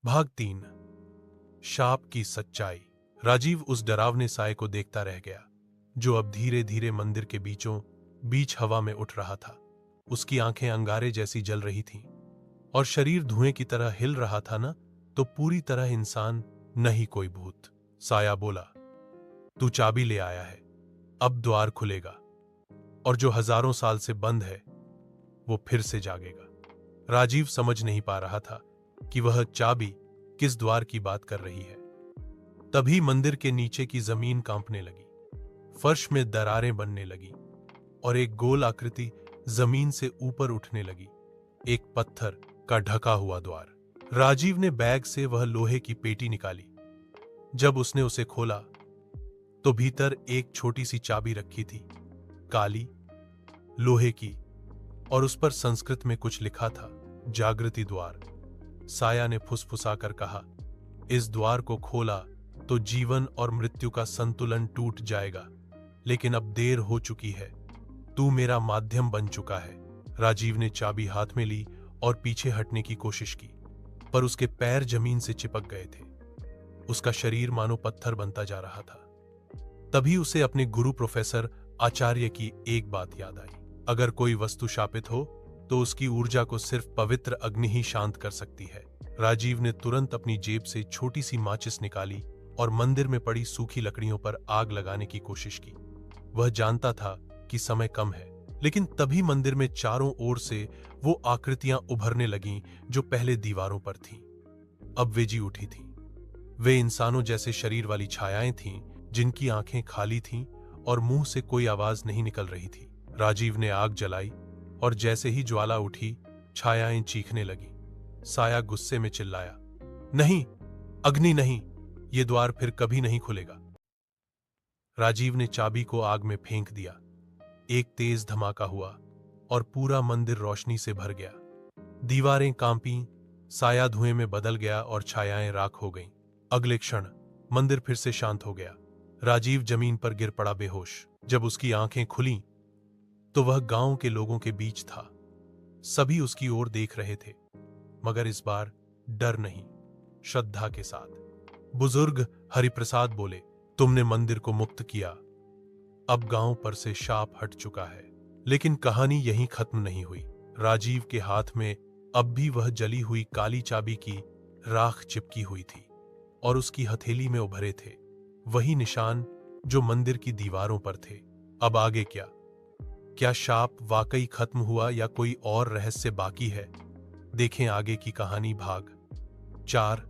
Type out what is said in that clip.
भाग 3। शाप की सच्चाई। राजीव उस डरावने साए को देखता रह गया जो अब धीरे धीरे मंदिर के बीचों बीच हवा में उठ रहा था। उसकी आंखें अंगारे जैसी जल रही थीं और शरीर धुएं की तरह हिल रहा था, ना तो पूरी तरह इंसान, नहीं कोई भूत। साया बोला, तू चाबी ले आया है, अब द्वार खुलेगा और जो हजारों साल से बंद है वो फिर से जागेगा। राजीव समझ नहीं पा रहा था कि वह चाबी किस द्वार की बात कर रही है। तभी मंदिर के नीचे की जमीन कांपने लगी, फर्श में दरारें बनने लगी और एक गोल आकृति जमीन से ऊपर उठने लगी, एक पत्थर का ढका हुआ द्वार। राजीव ने बैग से वह लोहे की पेटी निकाली। जब उसने उसे खोला तो भीतर एक छोटी सी चाबी रखी थी, काली, लोहे की, और उस पर संस्कृत में कुछ लिखा था, जागृति द्वार। साया ने फुसफुसाकर कहा, इस द्वार को खोला तो जीवन और मृत्यु का संतुलन टूट जाएगा, लेकिन अब देर हो चुकी है, तू मेरा माध्यम बन चुका है। राजीव ने चाबी हाथ में ली और पीछे हटने की कोशिश की, पर उसके पैर जमीन से चिपक गए थे। उसका शरीर मानो पत्थर बनता जा रहा था। तभी उसे अपने गुरु प्रोफेसर आचार्य की एक बात याद आई, अगर कोई वस्तु शापित हो तो उसकी ऊर्जा को सिर्फ पवित्र अग्नि ही शांत कर सकती है। राजीव ने तुरंत अपनी जेब से छोटी सी माचिस निकाली और मंदिर में पड़ी सूखी लकड़ियों पर आग लगाने की कोशिश की। वह जानता था कि समय कम है, लेकिन तभी मंदिर में चारों ओर से वो आकृतियां उभरने लगीं जो पहले दीवारों पर थीं। अब वे जी उठी थीं। वे इंसानों जैसे शरीर वाली छायाएं थीं, जिनकी आंखें खाली थीं और मुंह से कोई आवाज नहीं निकल रही थी। राजीव ने आग जलाई और जैसे ही ज्वाला उठी, छायाएं चीखने लगी। साया गुस्से में चिल्लाया, नहीं, अग्नि नहीं, ये द्वार फिर कभी नहीं खुलेगा। राजीव ने चाबी को आग में फेंक दिया। एक तेज धमाका हुआ और पूरा मंदिर रोशनी से भर गया। दीवारें कांपीं, साया धुएं में बदल गया और छायाएं राख हो गईं। अगले क्षण मंदिर फिर से शांत हो गया। राजीव जमीन पर गिर पड़ा बेहोश। जब उसकी आंखें खुलीं तो वह गांव के लोगों के बीच था। सभी उसकी ओर देख रहे थे, मगर इस बार डर नहीं, श्रद्धा के साथ। बुजुर्ग हरिप्रसाद बोले, तुमने मंदिर को मुक्त किया, अब गांव पर से शाप हट चुका है। लेकिन कहानी यहीं खत्म नहीं हुई। राजीव के हाथ में अब भी वह जली हुई काली चाबी की राख चिपकी हुई थी और उसकी हथेली में उभरे थे वही निशान जो मंदिर की दीवारों पर थे। अब आगे क्या? क्या शाप वाकई खत्म हुआ या कोई और रहस्य बाकी है? देखें आगे की कहानी भाग 4।